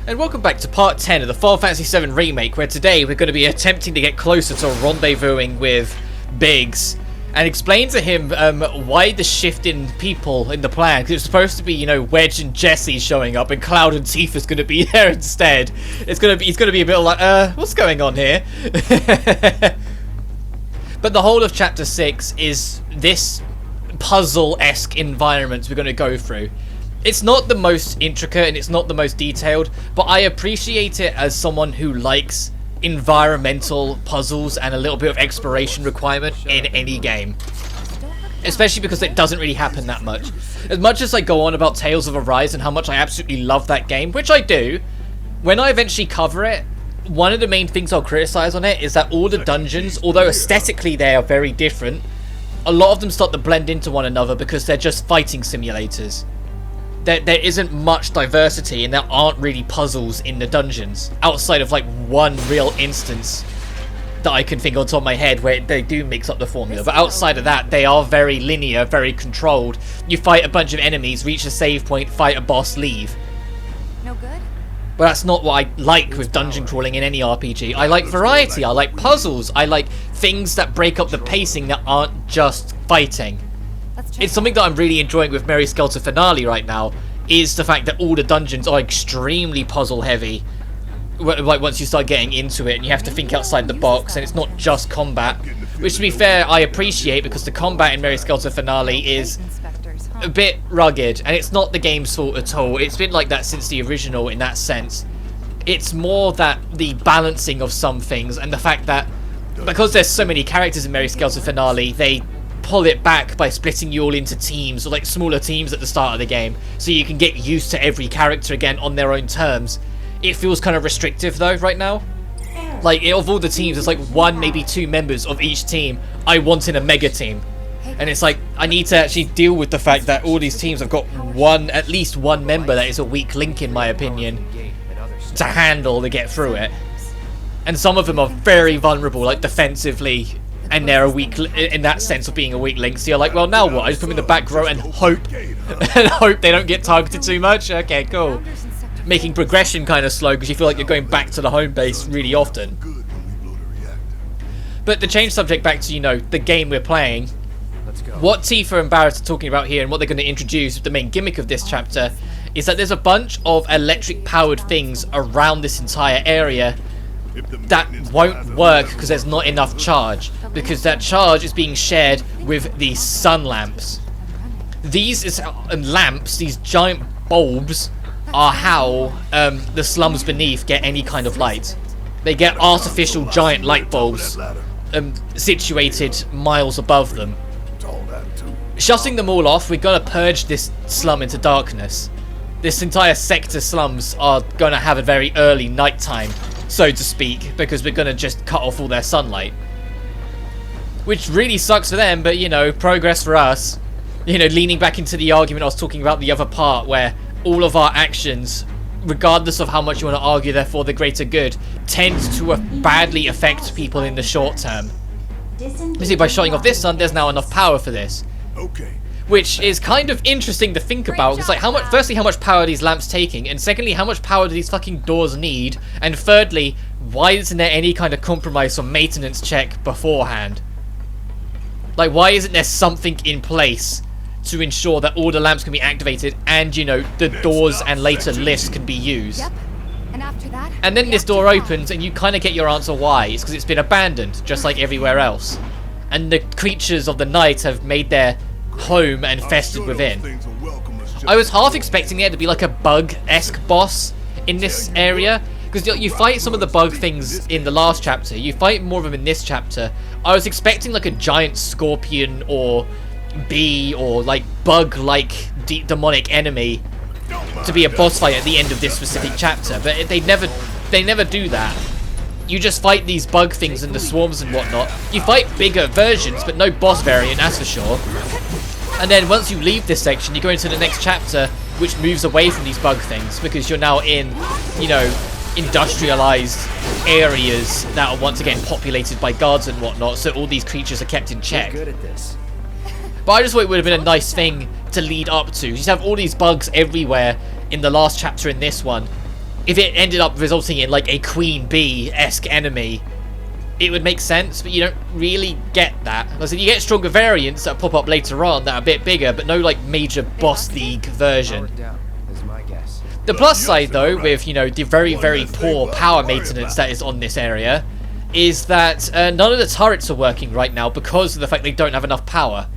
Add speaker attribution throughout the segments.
Speaker 1: And welcome back to part 10 of the Final Fantasy VII Remake, where today we're going to be attempting to get closer to rendezvousing with Biggs and explain to him why the shift in people in the plan, because it's supposed to be, you know, Wedge and Jesse showing up and Cloud and Tifa's going to be there instead. He's going to be a bit like, what's going on here? But the whole of chapter 6 is this puzzle-esque environment we're going to go through. It's not the most intricate and it's not the most detailed, but I appreciate it as someone who likes environmental puzzles and a little bit of exploration requirement in any game. Especially because it doesn't really happen that much. As much as I go on about Tales of Arise and how much I absolutely love that game, which I do, when I eventually cover it, one of the main things I'll criticize on it is that all the dungeons, although aesthetically they are very different, a lot of them start to blend into one another because they're just fighting simulators. There isn't much diversity and there aren't really puzzles in the dungeons outside of like one real instance that I can think on top of my head where they do mix up the formula, but outside of that they are very linear, very controlled. You fight a bunch of enemies, reach a save point, fight a boss, leave.
Speaker 2: No good?
Speaker 1: But that's not what I like with dungeon crawling in any RPG. I like variety, I like puzzles, I like things that break up the pacing that aren't just fighting. It's something that I'm really enjoying with Mary Skelter Finale right now, is the fact that all the dungeons are extremely puzzle heavy. Like once you start getting into it and you have to think outside the box and it's not just combat. Which, to be fair, I appreciate because the combat in Mary Skelter Finale is a bit rugged and it's not the game's fault at all. It's been like that since the original in that sense. It's more that the balancing of some things and the fact that because there's so many characters in Mary Skelter Finale, they pull it back by splitting you all into teams or like smaller teams at the start of the game so you can get used to every character again on their own terms. It feels kind of restrictive though right now. Like of all the teams, there's like one, maybe two members of each team I want in a mega team. And it's like I need to actually deal with the fact that all these teams have got at least one member that is a weak link in my opinion to handle to get through it. And some of them are very vulnerable, like defensively, and they're a weak in that sense of being a weak link. So you're like, well, now what? I just put them in the back row and hope they don't get targeted too much. Okay, cool. Making progression kind of slow because you feel like you're going back to the home base really often. But to change subject back to, you know, the game we're playing, what Tifa and Barrett are talking about here and what they're going to introduce, the main gimmick of this chapter, is that there's a bunch of electric powered things around this entire area that won't work because there's not enough charge, because that charge is being shared with these sun lamps. These lamps, these giant bulbs, are how the slums beneath get any kind of light. They get artificial giant light bulbs situated miles above them. Shutting them all off, we're going to purge this slum into darkness. This entire sector slums are going to have a very early nighttime, so to speak, because we're going to just cut off all their sunlight. Which really sucks for them, but, you know, progress for us. You know, leaning back into the argument I was talking about the other part, where all of our actions, regardless of how much you want to argue they're for the greater good, tend to badly affect people in the short term. You see, by shutting off this sun, there's now enough power for this.
Speaker 3: Okay.
Speaker 1: Which is kind of interesting to think about. It's like, firstly, how much power are these lamps taking? And secondly, how much power do these fucking doors need? And thirdly, why isn't there any kind of compromise or maintenance check beforehand? Like, why isn't there something in place to ensure that all the lamps can be activated and, you know, the doors and later lifts can be used?
Speaker 2: Yep. And after that,
Speaker 1: and then this door opens and you kind of get your answer why. It's because it's been abandoned, just like everywhere else. And the creatures of the night have made their home and festered within. I was half expecting there to be like a bug-esque boss in this area, because you fight some of the bug things in the last chapter, you fight more of them in this chapter. I was expecting like a giant scorpion or bee or like bug-like demonic enemy to be a boss fight at the end of this specific chapter, but they never do that. You just fight these bug things and the swarms and whatnot. You fight bigger versions, but no boss variant, that's for sure. And then once you leave this section, you go into the next chapter, which moves away from these bug things, because you're now in, you know, industrialized areas that are once again populated by guards and whatnot, so all these creatures are kept in check.
Speaker 3: Good at this.
Speaker 1: But I just thought it would have been a nice thing to lead up to. You just have all these bugs everywhere in the last chapter in this one. if it ended up resulting in like a Queen Bee-esque enemy, it would make sense, but you don't really get that. Like I said, you get stronger variants that pop up later on that are a bit bigger, but no like major boss league version. The plus side though, with, you know, the very, very poor power maintenance that is on this area, is that none of the turrets are working right now because of the fact they don't have enough power.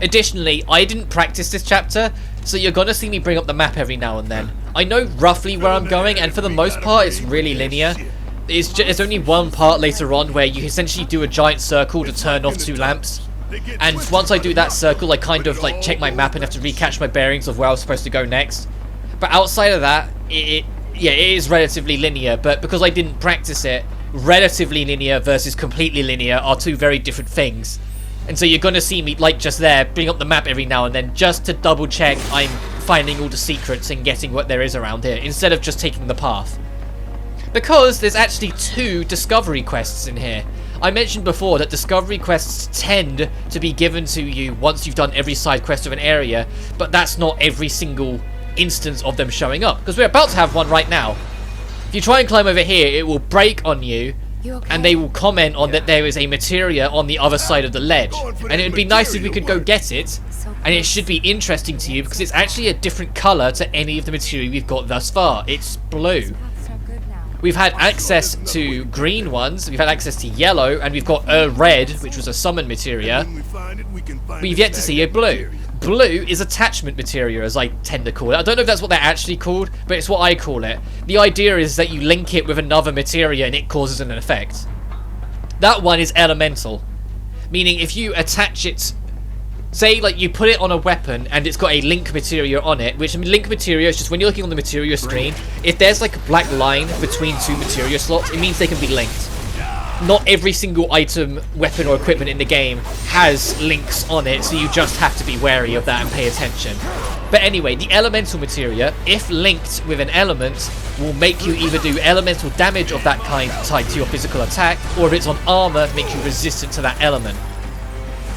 Speaker 1: Additionally, I didn't practice this chapter, so you're gonna see me bring up the map every now and then. I know roughly where I'm going, and for the most part it's really linear. There's only one part later on where you essentially do a giant circle to turn off 2 lamps. And once I do that circle, I kind of like check my map and have to recatch my bearings of where I was supposed to go next. But outside of that, it is relatively linear, but because I didn't practice it, relatively linear versus completely linear are 2 very different things. And so you're gonna see me, like just there, bring up the map every now and then just to double check I'm finding all the secrets and getting what there is around here, instead of just taking the path. Because there's actually 2 discovery quests in here. I mentioned before that discovery quests tend to be given to you once you've done every side quest of an area, but that's not every single instance of them showing up, because we're about to have one right now. If you try and climb over here, it will break on you, and they will comment on that there is a materia on the other side of the ledge, and it would be nice if we could go get it, and it should be interesting to you because it's actually a different color to any of the materia we've got thus far. It's blue. We've had access to green ones, we've had access to yellow, and we've got a red, which was a summon materia. We've yet to see a blue. Blue is attachment materia, as I tend to call it. I don't know if that's what they're actually called, but it's what I call it. The idea is that you link it with another materia and it causes an effect. That one is elemental, meaning if you attach it, say like you put it on a weapon and it's got a link materia on it, which link materia is just when you're looking on the materia screen, if there's like a black line between 2 materia slots, it means they can be linked. Not every single item, weapon or equipment in the game has links on it, so you just have to be wary of that and pay attention. But anyway, the elemental materia, if linked with an element, will make you either do elemental damage of that kind tied to your physical attack, or if it's on armor, make you resistant to that element.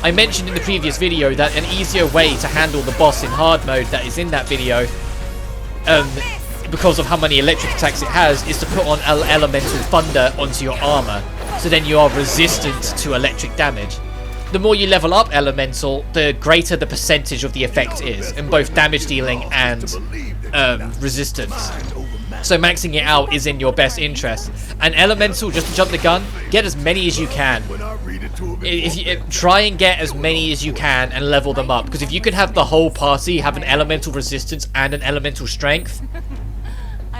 Speaker 1: I mentioned in the previous video that an easier way to handle the boss in hard mode that is in that video, because of how many electric attacks it has, is to put on elemental thunder onto your armor, so then you are resistant to electric damage. The more you level up elemental, the greater the percentage of the effect is, in both damage dealing and resistance. So maxing it out is in your best interest. And elemental, just to jump the gun, get as many as you can. If you try and get as many as you can and level them up, because if you can have the whole party have an elemental resistance and an elemental strength,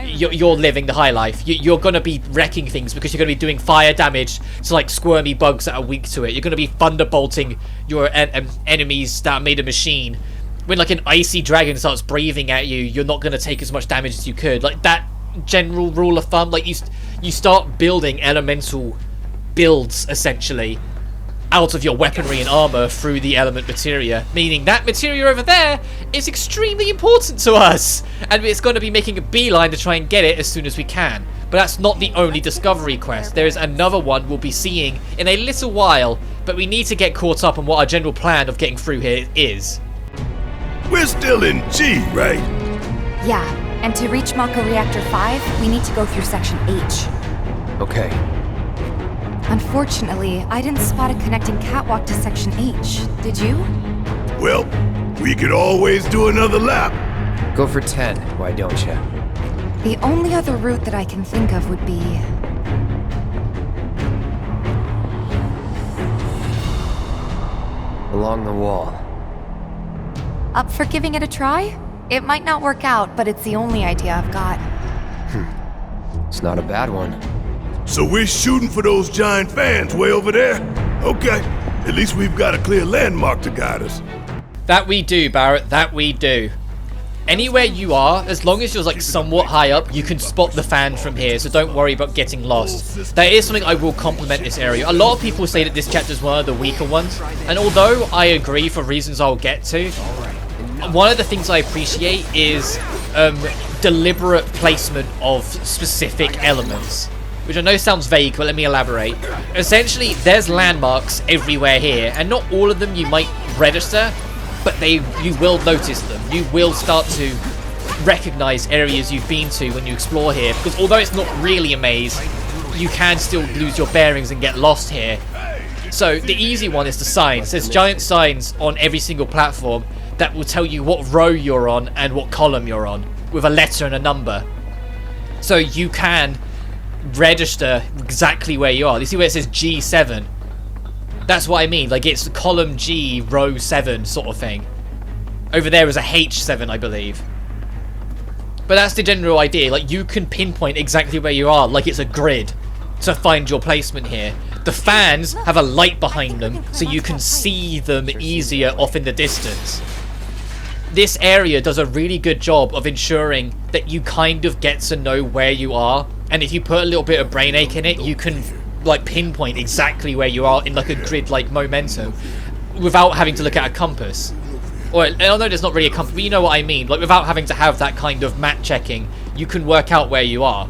Speaker 1: you're living the high life. You're going to be wrecking things because you're going to be doing fire damage to like squirmy bugs that are weak to it. You're going to be thunderbolting your enemies that are made of machine. When like an icy dragon starts breathing at you, you're not going to take as much damage as you could. Like that general rule of thumb, like you start building elemental builds essentially out of your weaponry and armor through the element materia, meaning that materia over there is extremely important to us, and it's going to be making a beeline to try and get it as soon as we can. But that's not the only discovery quest. There is another one we'll be seeing in a little while, but we need to get caught up on what our general plan of getting through here is.
Speaker 3: We're still in G, right?
Speaker 2: Yeah, and to reach Mako Reactor 5, we need to go through Section H.
Speaker 4: Okay.
Speaker 2: Unfortunately, I didn't spot a connecting catwalk to Section H. Did you?
Speaker 3: Well, we could always do another lap.
Speaker 4: Go for 10, why don't you?
Speaker 2: The only other route that I can think of would be...
Speaker 4: Along the wall.
Speaker 2: Up for giving it a try? It might not work out, but it's the only idea I've got.
Speaker 4: It's not a bad one.
Speaker 3: So we're shooting for those giant fans way over there? Okay, at least we've got a clear landmark to guide us.
Speaker 1: That we do, Barrett, that we do. Anywhere you are, as long as you're like somewhat high up, you can spot the fan from here, so don't worry about getting lost. That is something I will compliment this area. A lot of people say that this chapter is one of the weaker ones, and although I agree for reasons I'll get to, one of the things I appreciate is deliberate placement of specific elements. Which I know sounds vague, but let me elaborate. Essentially, there's landmarks everywhere here, and not all of them you might register, but you will notice them. You will start to recognize areas you've been to when you explore here, because although it's not really a maze, you can still lose your bearings and get lost here. So the easy one is the signs. There's giant signs on every single platform that will tell you what row you're on and what column you're on, with a letter and a number. So you can register exactly where you are. You see where it says G7? That's what I mean, like it's column G, row 7 sort of thing. Over there is a H7, I believe. But that's the general idea, like you can pinpoint exactly where you are, like it's a grid, to find your placement here. The fans have a light behind them, so you can see them easier off in the distance. This area does a really good job of ensuring that you kind of get to know where you are, and if you put a little bit of brain ache in it, you can like pinpoint exactly where you are in like a grid-like momentum without having to look at a compass. Or, although there's not really a compass, but you know what I mean, like without having to have that kind of map checking, you can work out where you are.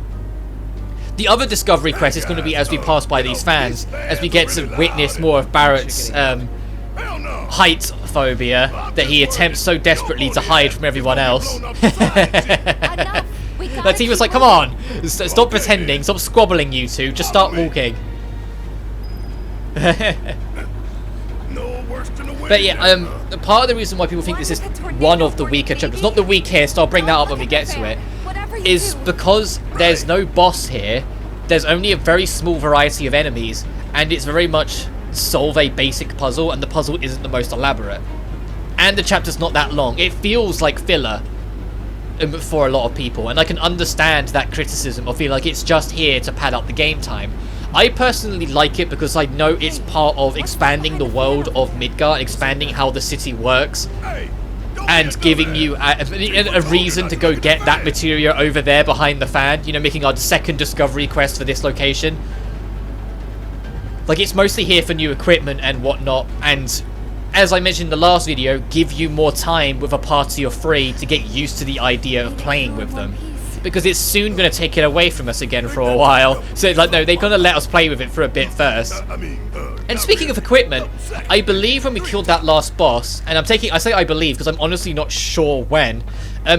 Speaker 1: The other discovery quest is going to be as we pass by these fans, as we get to witness more of Barrett's height phobia that he attempts so desperately to hide from everyone else. That team was like, come on, stop pretending, stop squabbling you two, just start walking. But yeah, part of the reason why people think this is one of the weaker chapters, not the weakest, I'll bring that up when we get to it, is because there's no boss here, there's only a very small variety of enemies, and it's very much solve a basic puzzle, and the puzzle isn't the most elaborate. And the chapter's not that long. It feels like filler for a lot of people, and I can understand that criticism of feeling like it's just here to pad up the game time. I personally like it because I know it's part of expanding the world of Midgar, expanding how the city works, and giving you a reason to go get that materia over there behind the fan, you know, making our second discovery quest for this location. Like, it's mostly here for new equipment and whatnot, and as I mentioned in the last video, give you more time with a party of 3 to get used to the idea of playing with them. Because it's soon going to take it away from us again for a while. So it's like, no, they're going to let us play with it for a bit first. And speaking of equipment, I believe when we killed that last boss, and I say I believe because I'm honestly not sure when,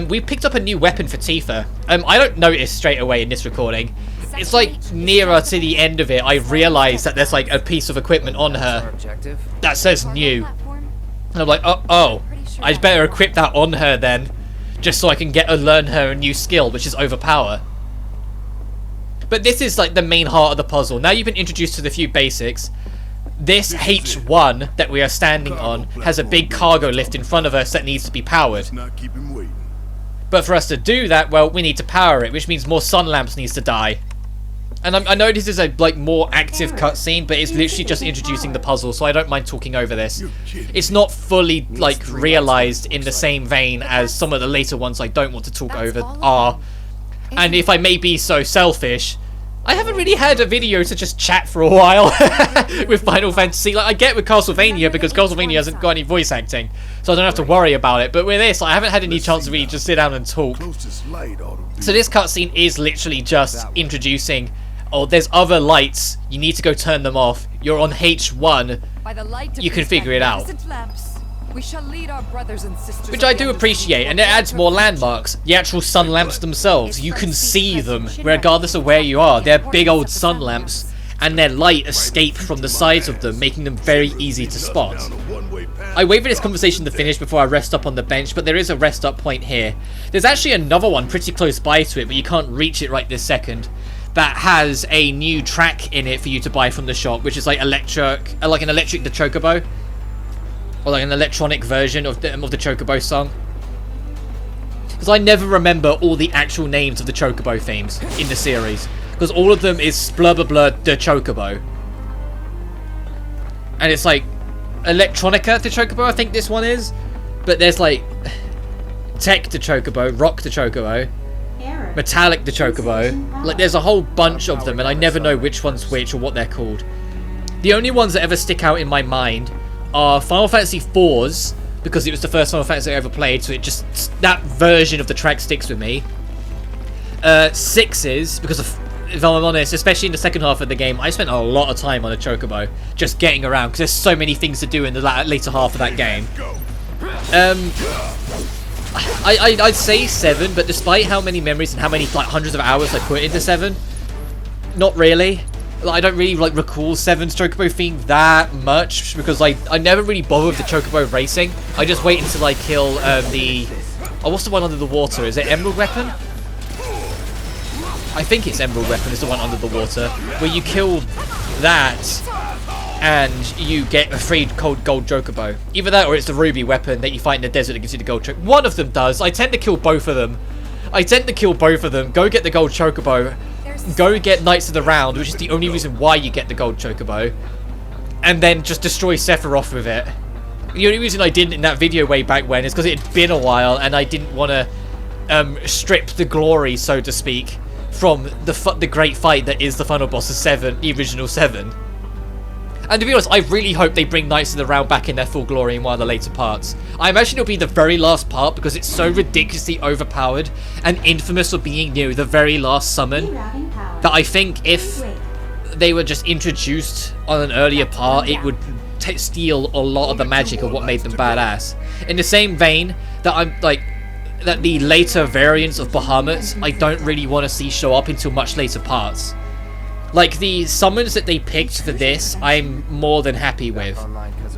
Speaker 1: we picked up a new weapon for Tifa. I don't notice straight away in this recording. It's like nearer to the end of it, I realised that there's like a piece of equipment on her that says new. And I'm like, oh, I'd better equip that on her then, just so I can learn her a new skill, which is overpower. But this is like the main heart of the puzzle. Now you've been introduced to the few basics. This H1 that we are standing on has a big cargo lift in front of us that needs to be powered. But for us to do that, well, we need to power it, which means more sun lamps needs to die. And I know this is a like more active cutscene, but it's literally just introducing the puzzle, so I don't mind talking over this. It's not fully like realized in the same vein as some of the later ones I don't want to talk over are. And if I may be so selfish, I haven't really had a video to just chat for a while with Final Fantasy. Like, I get with Castlevania because Castlevania hasn't got any voice acting, so I don't have to worry about it. But with this, I haven't had any chance to really just sit down and talk. So this cutscene is literally just introducing, oh, there's other lights, you need to go turn them off. You're on H1, you can figure it out.
Speaker 5: We shall lead our brothers and sisters,
Speaker 1: which I do appreciate, and it adds more landmarks. The actual sun lamps themselves, you can see them regardless of where you are. They're big old sun lamps, and their light escape from the sides of them, making them very easy to spot. I wait for this conversation to finish before I rest up on the bench, but there is a rest up point here. There's actually another one pretty close by to it, but you can't reach it right this second, that has a new track in it for you to buy from the shop, which is like an electric the Chocobo. Or like an electronic version of the Chocobo song. Because I never remember all the actual names of the Chocobo themes in the series. Because all of them is blah blah blah the Chocobo. And it's like Electronica the Chocobo, I think this one is. But there's like Tech the Chocobo, Rock the Chocobo, Metallic the Chocobo. Like there's a whole bunch of them and I never know which one's which or what they're called. The only ones that ever stick out in my mind are Final Fantasy 4's, because it was the first Final Fantasy I ever played, so it just, that version of the track sticks with me. 6's, because if I'm honest, especially in the second half of the game, I spent a lot of time on a Chocobo, just getting around, because there's so many things to do in the later half of that game. I'd say 7, but despite how many memories and how many like hundreds of hours I put into 7, not really. Like, I don't really like recall 7's Chocobo theme that much because I never really bother with the Chocobo racing. I just wait until I kill the what's the one under the water? Is it Emerald Weapon? I think it's Emerald Weapon is the one under the water where you kill that and you get a free gold Chocobo. Either that or it's the Ruby Weapon that you fight in the desert that gives you the gold Chocobo. One of them does. I tend to kill both of them. Go get the gold Chocobo. Go get Knights of the Round, which is the only reason why you get the gold Chocobo. And then just destroy Sephiroth with it. The only reason I didn't in that video way back when is because it had been a while and I didn't want to strip the glory, so to speak, from the great fight that is the final boss of 7, the original 7. And to be honest, I really hope they bring Knights of the Round back in their full glory in one of the later parts. I imagine it'll be the very last part because it's so ridiculously overpowered and infamous for being, you know, the very last summon that I think if they were just introduced on an earlier part, it would steal a lot of the magic of what made them badass. In the same vein that the later variants of Bahamut, I don't really want to see show up until much later parts. Like, the summons that they picked for this, I'm more than happy with.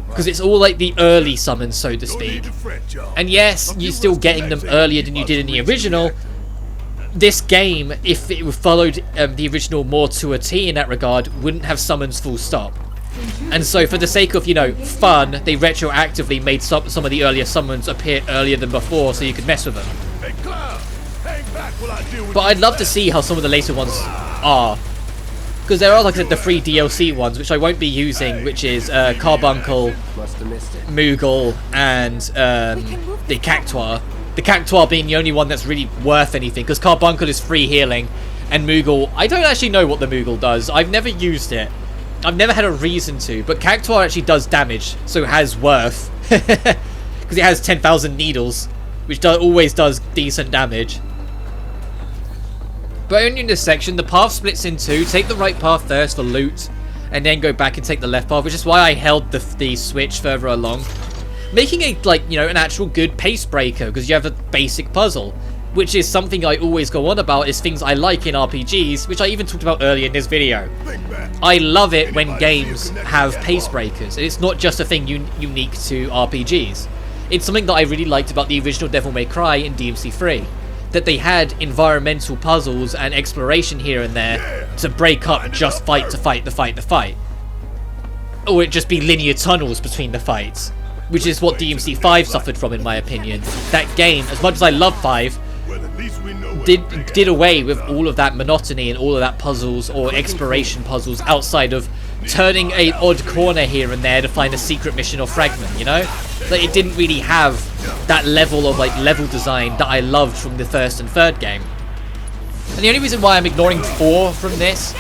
Speaker 1: Because it's all like the early summons, so to speak. And yes, you're still getting them earlier than you did in the original. This game, if it followed the original more to a T in that regard, wouldn't have summons full stop. And so for the sake of, you know, fun, they retroactively made some of the earlier summons appear earlier than before so you could mess with them. But I'd love to see how some of the later ones are. Because there are, like I said, the free DLC ones, which I won't be using, which is Carbuncle, Moogle, and the Cactuar. The Cactuar being the only one that's really worth anything, because Carbuncle is free healing, and Moogle, I don't actually know what the Moogle does. I've never used it. I've never had a reason to, but Cactuar actually does damage, so it has worth. Because it has 10,000 needles, which always does decent damage. But only in this section, the path splits in two. Take the right path first for loot, and then go back and take the left path, which is why I held the switch further along. Making a, like, you know, an actual good pace breaker, because you have a basic puzzle, which is something I always go on about, is things I like in RPGs, which I even talked about earlier in this video. I love it when games have pace breakers, and it's not just a thing unique to RPGs. It's something that I really liked about the original Devil May Cry in DMC3. That they had environmental puzzles and exploration here and there to break up just fight to fight to fight to fight. Or it'd just be linear tunnels between the fights, which is what DMC5 suffered from in my opinion. That game, as much as I love 5, did away with all of that monotony and all of that puzzles or exploration puzzles outside of turning an odd corner here and there to find a secret mission or fragment, you know? Like, it didn't really have that level of, like, level design that I loved from the first and third game. And the only reason why I'm ignoring 4 from this,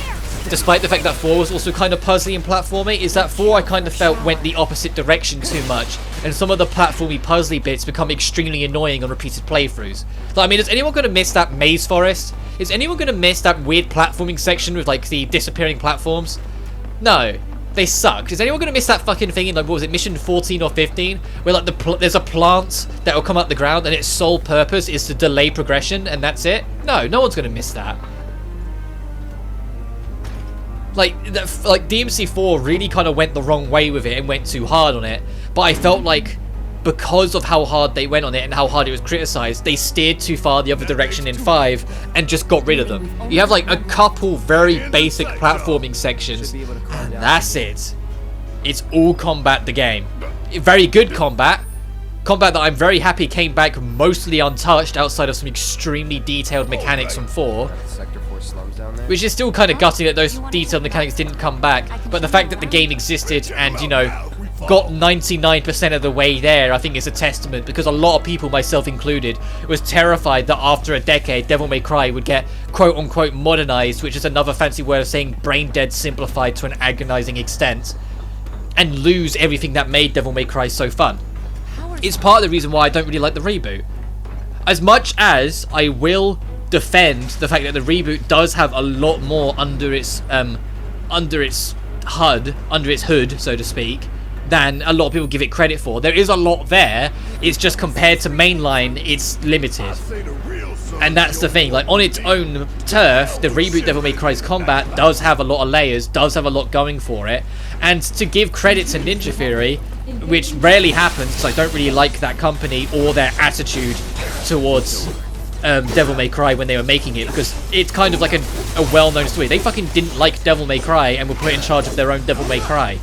Speaker 1: despite the fact that 4 was also kind of puzzly and platformy, is that 4 I kind of felt went the opposite direction too much, and some of the platformy puzzly bits become extremely annoying on repeated playthroughs. So, I mean, is anyone going to miss that maze forest? Is anyone going to miss that weird platforming section with, like, the disappearing platforms? No. They sucked. Is anyone going to miss that fucking thing in, like, what was it, mission 14 or 15? Where, like, there's a plant that will come out the ground and its sole purpose is to delay progression and that's it? No, no one's going to miss that. Like DMC4 really kind of went the wrong way with it and went too hard on it. But I felt like because of how hard they went on it and how hard it was criticized, they steered too far the other direction in 5 and just got rid of them. You have like a couple very basic platforming sections and that's it. It's all combat the game. Very good combat. Combat that I'm very happy came back mostly untouched outside of some extremely detailed mechanics from 4. Which is still kind of gutting that those detailed mechanics didn't come back. But the fact that the game existed and, you know, got 99% of the way there, I think is a testament, because a lot of people, myself included, was terrified that after a decade Devil May Cry would get quote-unquote modernized, which is another fancy word of saying brain-dead simplified to an agonizing extent, and lose everything that made Devil May Cry so fun. It's part of the reason why I don't really like the reboot. As much as I will defend the fact that the reboot does have a lot more under its HUD, so to speak, than a lot of people give it credit for. There is a lot there, it's just compared to mainline, it's limited. And that's the thing, like on its own turf, the reboot Devil May Cry's combat does have a lot of layers, does have a lot going for it. And to give credit to Ninja Theory, which rarely happens because I don't really like that company or their attitude towards Devil May Cry when they were making it, because it's kind of like a well-known story. They fucking didn't like Devil May Cry and were put in charge of their own Devil May Cry,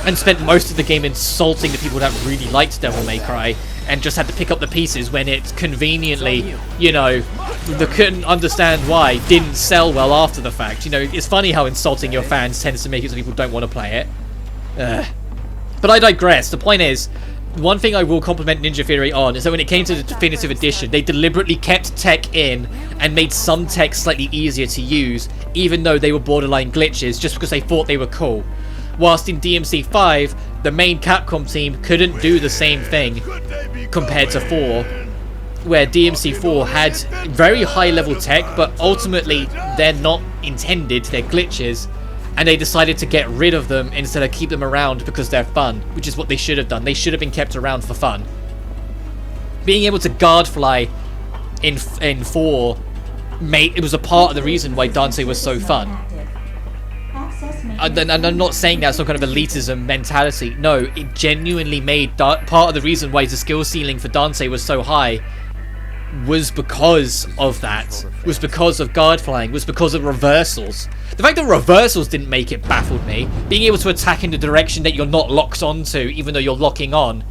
Speaker 1: and spent most of the game insulting the people that really liked Devil May Cry, and just had to pick up the pieces when it conveniently, you know, they couldn't understand why, didn't sell well after the fact. You know, it's funny how insulting your fans tends to make it so people don't want to play it. But I digress. The point is, one thing I will compliment Ninja Theory on is that when it came to the Definitive Edition, they deliberately kept tech in and made some tech slightly easier to use, even though they were borderline glitches, just because they thought they were cool. Whilst in DMC5, the main Capcom team couldn't do the same thing compared to 4, where DMC4 had very high level tech, but ultimately they're not intended, they're glitches. And they decided to get rid of them instead of keep them around because they're fun, which is what they should have done. They should have been kept around for fun. Being able to guard fly in 4, it was a part of the reason why Dante was so fun. And I'm not saying that's some kind of elitism mentality. No, it genuinely made part of the reason why the skill ceiling for Dante was so high was because of that, was because of guard flying, was because of reversals. The fact that reversals didn't make it baffled me. Being able to attack in the direction that you're not locked onto, even though you're locking on.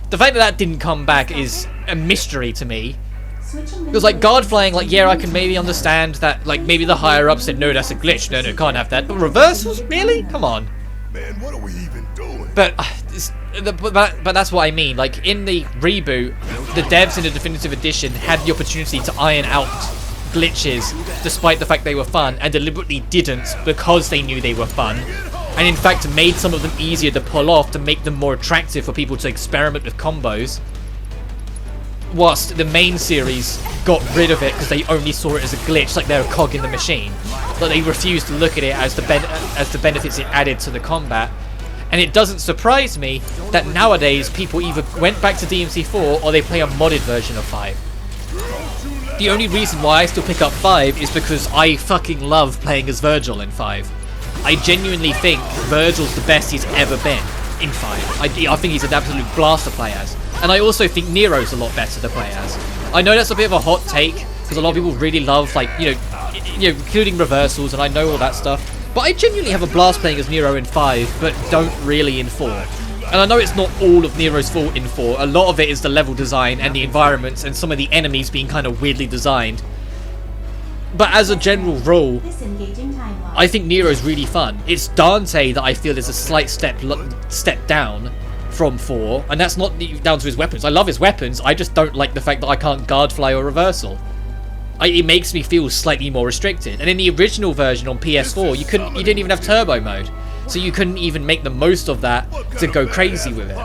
Speaker 1: The fact that that didn't come back is a mystery to me. Because like guard flying, like yeah, I can maybe understand that, like maybe the higher up said no, that's a glitch, no, can't have that. But reversals, really? Come on.
Speaker 3: Man, what are we even doing?
Speaker 1: But that's what I mean. Like in the reboot, the devs in the Definitive Edition had the opportunity to iron out glitches, despite the fact they were fun, and deliberately didn't because they knew they were fun, and in fact made some of them easier to pull off to make them more attractive for people to experiment with combos. Whilst the main series got rid of it because they only saw it as a glitch, like they're a cog in the machine. But they refused to look at it as the benefits it added to the combat. And it doesn't surprise me that nowadays people either went back to DMC4 or they play a modded version of 5. The only reason why I still pick up 5 is because I fucking love playing as Virgil in 5. I genuinely think Virgil's the best he's ever been in 5. I think he's an absolute blast to play as. And I also think Nero's a lot better to play as. I know that's a bit of a hot take, because a lot of people really love, like, you know, including reversals, and I know all that stuff. But I genuinely have a blast playing as Nero in 5, but don't really in 4. And I know it's not all of Nero's fault in 4. A lot of it is the level design and the environments and some of the enemies being kind of weirdly designed. But as a general rule, I think Nero's really fun. It's Dante that I feel is a slight step down from 4, and that's not down to his weapons. I love his weapons, I just don't like the fact that I can't guard fly or reversal. It makes me feel slightly more restricted. And in the original version on PS4, you didn't even have turbo mode, so you couldn't even make the most of that to go crazy with it.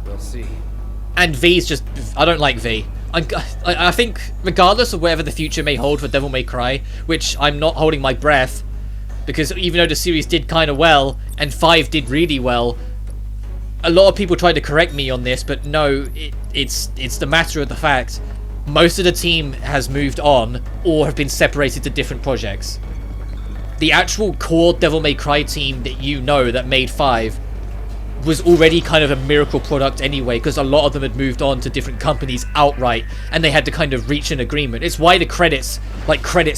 Speaker 4: We'll see.
Speaker 1: And V's just, I don't like V. I think regardless of whatever the future may hold for Devil May Cry, which I'm not holding my breath, because even though the series did kind of well and 5 did really well, a lot of people tried to correct me on this, but no, it's the matter of the fact most of the team has moved on or have been separated to different projects. The actual core Devil May Cry team that you know that made 5 was already kind of a miracle product anyway, because a lot of them had moved on to different companies outright, and they had to kind of reach an agreement. It's why the credits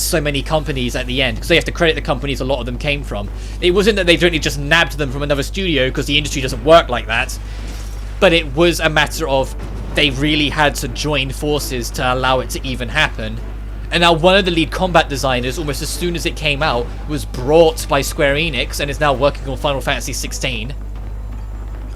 Speaker 1: so many companies at the end, because they have to credit the companies a lot of them came from. It wasn't that they directly just nabbed them from another studio, because the industry doesn't work like that, but it was a matter of they really had to join forces to allow it to even happen. And now one of the lead combat designers, almost as soon as it came out, was brought by Square Enix and is now working on Final Fantasy 16.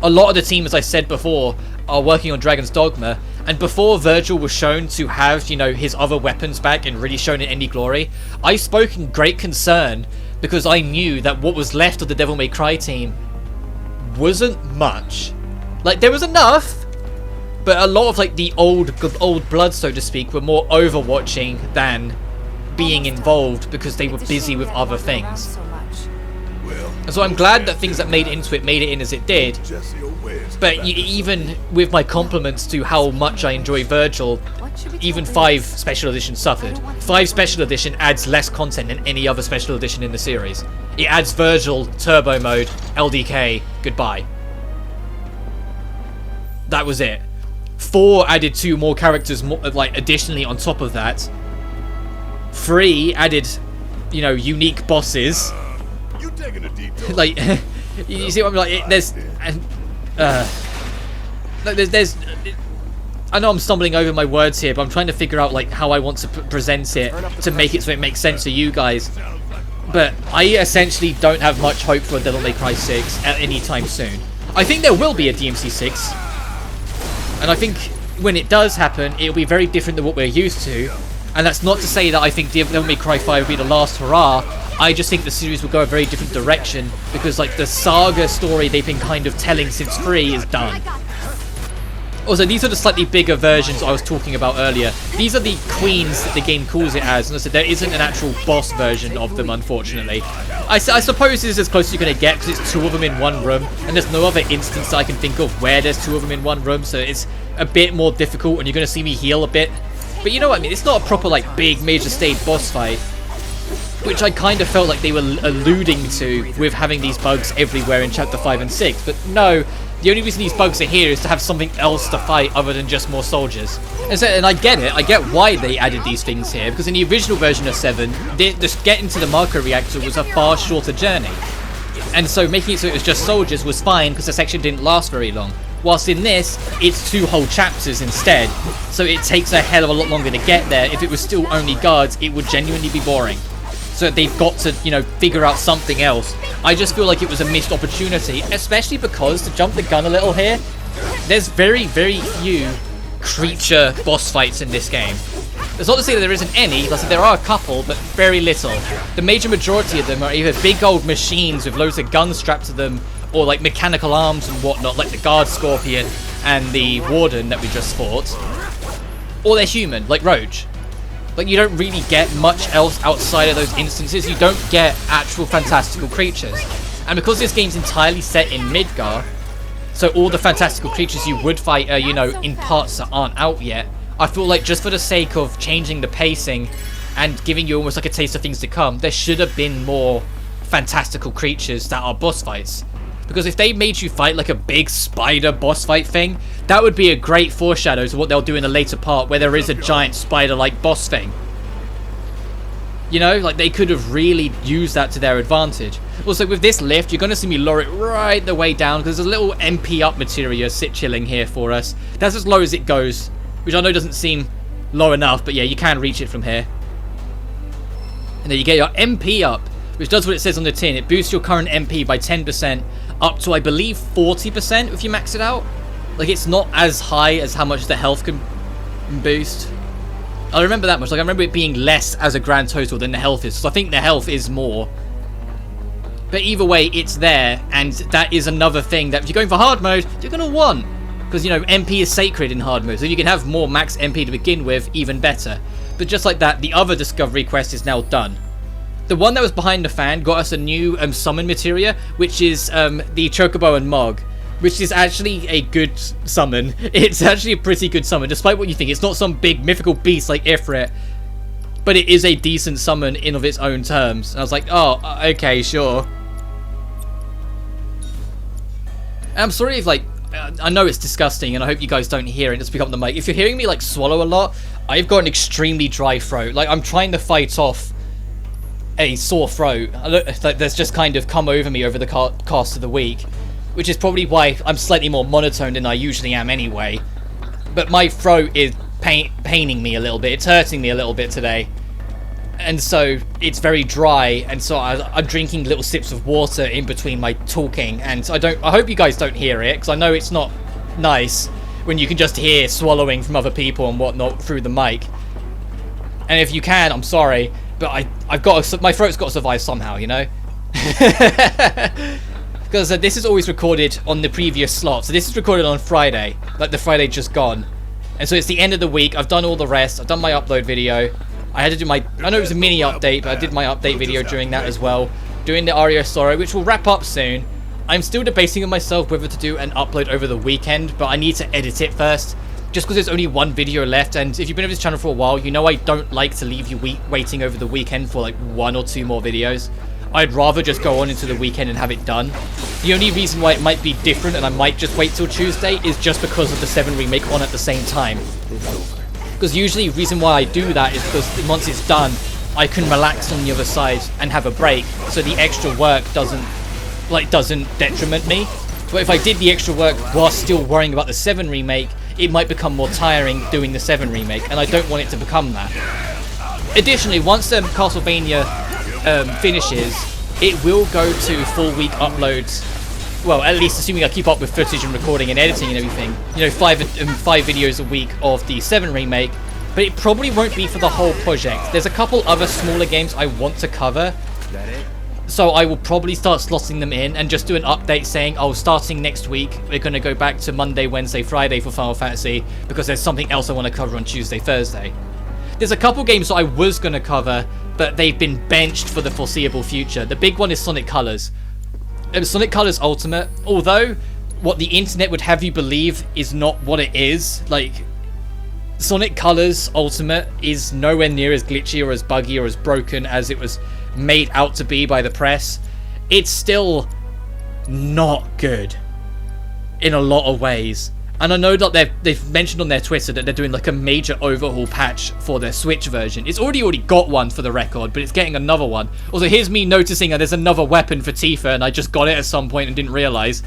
Speaker 1: A lot of the team, as I said before, are working on Dragon's Dogma, and before Virgil was shown to have, you know, his other weapons back and really shown in any glory, I spoke in great concern because I knew that what was left of the Devil May Cry team wasn't much. Like, there was enough, but a lot of, like, the old blood, so to speak, were more overwatching than being involved because they were busy with other things.
Speaker 3: Well,
Speaker 1: So I'm glad that things that made it into it made it in as it did. But even with my compliments to how much I enjoy Virgil, even 5 Special Edition suffered. 5 Special Edition adds less content than any other Special Edition in the series. It adds Virgil, Turbo Mode, LDK, goodbye. That was it. 4 added 2 more characters, like additionally on top of that. 3 added, you know, unique bosses.
Speaker 3: You taking a detour?
Speaker 1: Like, you see what I'm like? There's I know I'm stumbling over my words here, but I'm trying to figure out like how I want to present it to make it so it makes sense to you guys. But I essentially don't have much hope for Devil May Cry 6 at any time soon. I think there will be a DMC 6, and I think when it does happen, it'll be very different than what we're used to. And that's not to say that I think Devil May Cry 5 will be the last hurrah. I just think the series will go a very different direction because like the saga story they've been kind of telling since 3 is done. Also, these are the slightly bigger versions I was talking about earlier. These are the queens that the game calls it as, and I said there isn't an actual boss version of them, unfortunately. I suppose this is as close as you're going to get because it's 2 of them in one room, and there's no other instance I can think of where there's 2 of them in one room, so it's a bit more difficult, and you're going to see me heal a bit. But you know what I mean? It's not a proper, like, big major stage boss fight, which I kind of felt like they were alluding to with having these bugs everywhere in Chapter 5 and 6. But no, the only reason these bugs are here is to have something else to fight other than just more soldiers. And I get it. I get why they added these things here, because in the original version of 7, just getting to the Marco Reactor was a far shorter journey. And so making it so it was just soldiers was fine, because the section didn't last very long. Whilst in this, it's 2 whole chapters instead, so it takes a hell of a lot longer to get there. If it was still only guards, it would genuinely be boring. So they've got to, you know, figure out something else. I just feel like it was a missed opportunity, especially because, to jump the gun a little here, there's very, very few creature boss fights in this game. It's not to say that there isn't any, like there are a couple, but very little. The major majority of them are either big old machines with loads of guns strapped to them, or like mechanical arms and whatnot, like the guard Scorpion and the Warden that we just fought. Or they're human, like Roach. Like, you don't really get much else outside of those instances. You don't get actual fantastical creatures. And because this game's entirely set in Midgar, so all the fantastical creatures you would fight are, you know, in parts that aren't out yet, I feel like just for the sake of changing the pacing and giving you almost like a taste of things to come, there should have been more fantastical creatures that are boss fights. Because if they made you fight like a big spider boss fight thing, that would be a great foreshadow to what they'll do in a later part where there is a giant spider-like boss thing. You know, like they could have really used that to their advantage. Also, with this lift, you're going to see me lower it right the way down because there's a little MP up materia sit chilling here for us. That's as low as it goes, which I know doesn't seem low enough, but yeah, you can reach it from here. And then you get your MP up, which does what it says on the tin. It boosts your current MP by 10%, up to, I believe, 40% if you max it out. Like, it's not as high as how much the health can boost. I remember that much. Like, I remember it being less as a grand total than the health is. So I think the health is more. But either way, it's there. And that is another thing that if you're going for hard mode, you're going to want. Because, you know, MP is sacred in hard mode. So if you can have more max MP to begin with, even better. But just like that, the other discovery quest is now done. The one that was behind the fan got us a new summon materia, which is the Chocobo and Mog, which is actually a good summon. It's actually a pretty good summon, despite what you think. It's not some big mythical beast like Ifrit, but it is a decent summon in of its own terms. And I was like, oh, okay, sure. And I'm sorry if, like, I know it's disgusting, and I hope you guys don't hear it. Just pick up the mic. If you're hearing me, like, swallow a lot, I've got an extremely dry throat. Like, I'm trying to fight off a sore throat that's just kind of come over me over the course of the week, which is probably why I'm slightly more monotone than I usually am anyway. But my throat is paining me a little bit. It's hurting me a little bit today, and so it's very dry. And so I'm drinking little sips of water in between my talking, and I hope you guys don't hear it because I know it's not nice when you can just hear swallowing from other people and whatnot through the mic. And if you can, I'm sorry. But my throat's got to survive somehow, you know? Because this is always recorded on the previous slot. So this is recorded on Friday, like the Friday just gone. And so it's the end of the week. I've done all the rest. I've done my upload video. I had to do I know it was a mini update, but I did my update video during that as well. doing the Ario Sorrow, which will wrap up soon. I'm still debating with myself whether to do an upload over the weekend, but I need to edit it first, just because there's only one video left, and if you've been on this channel for a while, you know I don't like to leave you waiting over the weekend for like 1 or 2 more videos. I'd rather just go on into the weekend and have it done. The only reason why it might be different and I might just wait till Tuesday is just because of the VII Remake on at the same time. Because usually the reason why I do that is because once it's done, I can relax on the other side and have a break, so the extra work doesn't detriment me. But if I did the extra work while still worrying about the VII Remake, it might become more tiring doing the VII Remake, and I don't want it to become that. Additionally, once Castlevania finishes, it will go to full week uploads. Well, at least assuming I keep up with footage and recording and editing and everything. You know, 5 videos a week of the VII Remake, but it probably won't be for the whole project. There's a couple other smaller games I want to cover, so I will probably start slotting them in and just do an update saying, oh, starting next week, we're going to go back to Monday, Wednesday, Friday for Final Fantasy, because there's something else I want to cover on Tuesday, Thursday. There's a couple games that I was going to cover, but they've been benched for the foreseeable future. The big one is Sonic Colors. Sonic Colors Ultimate, although what the internet would have you believe is not what it is, like, Sonic Colors Ultimate is nowhere near as glitchy or as buggy or as broken as it was made out to be by the press. It's still not good in a lot of ways. And I know that they've mentioned on their Twitter that they're doing like a major overhaul patch for their Switch version. It's already got one for the record, but it's getting another one. Also, here's me noticing that there's another weapon for Tifa, and I just got it at some point and didn't realize.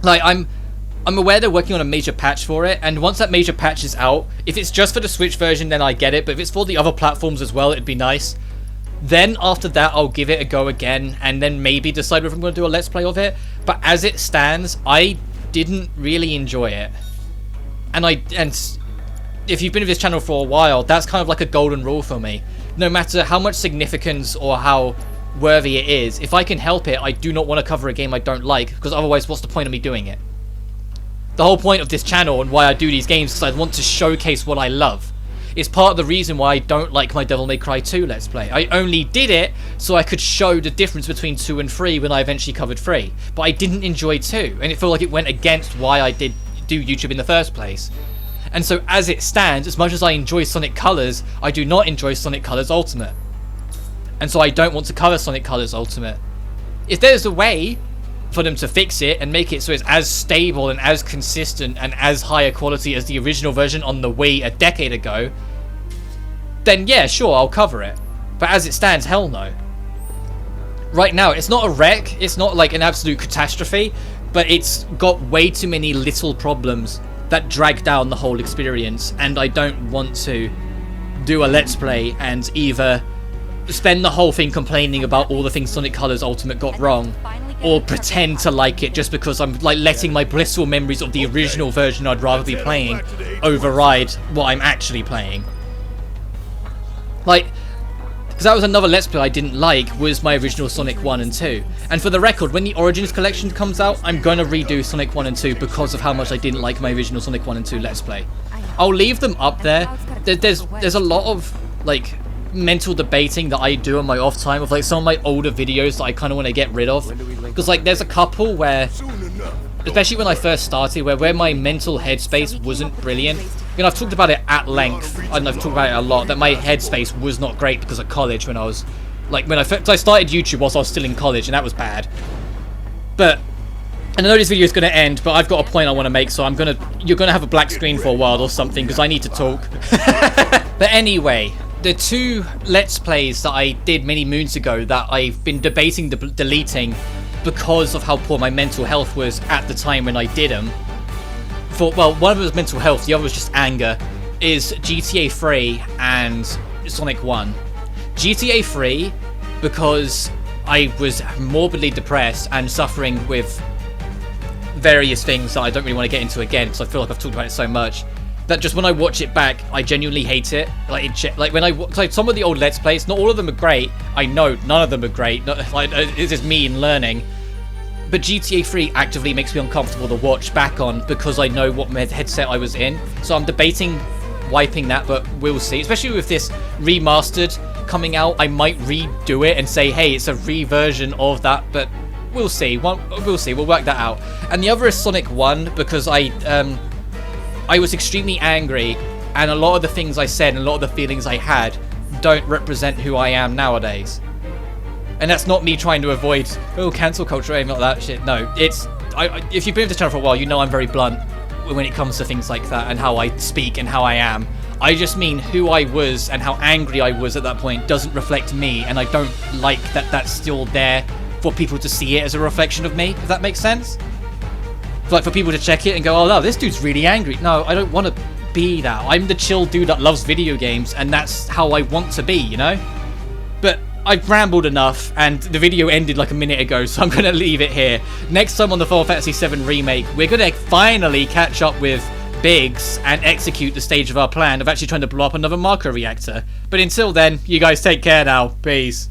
Speaker 1: Like, I'm aware they're working on a major patch for it, and once that major patch is out, if it's just for the Switch version, then I get it, but if it's for the other platforms as well, it'd be nice. Then after that, I'll give it a go again, and then maybe decide whether I'm going to do a Let's Play of it. But as it stands, I didn't really enjoy it. And if you've been with this channel for a while, that's kind of like a golden rule for me. No matter how much significance or how worthy it is, if I can help it, I do not want to cover a game I don't like, because otherwise what's the point of me doing it? The whole point of this channel and why I do these games is because I want to showcase what I love. It's part of the reason why I don't like my Devil May Cry 2 Let's Play. I only did it so I could show the difference between 2 and 3 when I eventually covered 3. But I didn't enjoy 2, and it felt like it went against why I did do YouTube in the first place. And so as it stands, as much as I enjoy Sonic Colors, I do not enjoy Sonic Colors Ultimate. And so I don't want to cover Sonic Colors Ultimate. If there's a way for them to fix it and make it so it's as stable and as consistent and as higher quality as the original version on the Wii a decade ago, then yeah, sure, I'll cover it. But as it stands, hell no. Right now, it's not a wreck, it's not like an absolute catastrophe, but it's got way too many little problems that drag down the whole experience, and I don't want to do a Let's Play and either spend the whole thing complaining about all the things Sonic Colors Ultimate got wrong, or pretend to like it just because I'm like letting my blissful memories of the original version I'd rather be playing override what I'm actually playing. Like, because that was another Let's Play I didn't like, was my original Sonic 1 and 2. And for the record, when the Origins collection comes out, I'm going to redo Sonic 1 and 2 because of how much I didn't like my original Sonic 1 and 2 Let's Play. I'll leave them up there. There's a lot of, like, mental debating that I do in my off time of, like, some of my older videos that I kind of want to get rid of. Because, like, there's a couple where, especially when I first started, where my mental headspace wasn't brilliant. You know, I've talked about it at length, and I've talked about it a lot, that my headspace was not great because of college when I was, like, I started YouTube whilst I was still in college, and that was bad. But, and I know this video is going to end, but I've got a point I want to make, so you're going to have a black screen for a while or something, because I need to talk. But anyway, the 2 Let's Plays that I did many moons ago that I've been debating deleting because of how poor my mental health was at the time when I did them. Well, one of them was mental health, the other was just anger, is GTA 3 and Sonic 1. GTA 3, because I was morbidly depressed and suffering with various things that I don't really want to get into again, because I feel like I've talked about it so much, that just when I watch it back, I genuinely hate it. Like when like some of the old Let's Plays, not all of them are great. I know none of them are great. This is me in learning. But GTA 3 actively makes me uncomfortable to watch back on because I know what headset I was in. So I'm debating wiping that, but we'll see. Especially with this remastered coming out, I might redo it and say, hey, it's a reversion of that, but we'll see. We'll see. We'll work that out. And the other is Sonic 1, because I was extremely angry, and a lot of the things I said and a lot of the feelings I had don't represent who I am nowadays. And that's not me trying to avoid, oh, cancel culture or anything like that shit. No, it's... if you've been on this channel for a while, you know I'm very blunt when it comes to things like that and how I speak and how I am. I just mean who I was and how angry I was at that point doesn't reflect me, and I don't like that that's still there for people to see it as a reflection of me, if that makes sense. Like, for people to check it and go, oh no, this dude's really angry. No, I don't want to be that. I'm the chill dude that loves video games, and that's how I want to be, you know? But I've rambled enough, and the video ended like a minute ago, so I'm going to leave it here. Next time on the Final Fantasy VII Remake, we're going to finally catch up with Biggs and execute the stage of our plan of actually trying to blow up another Marco reactor. But until then, you guys take care now. Peace.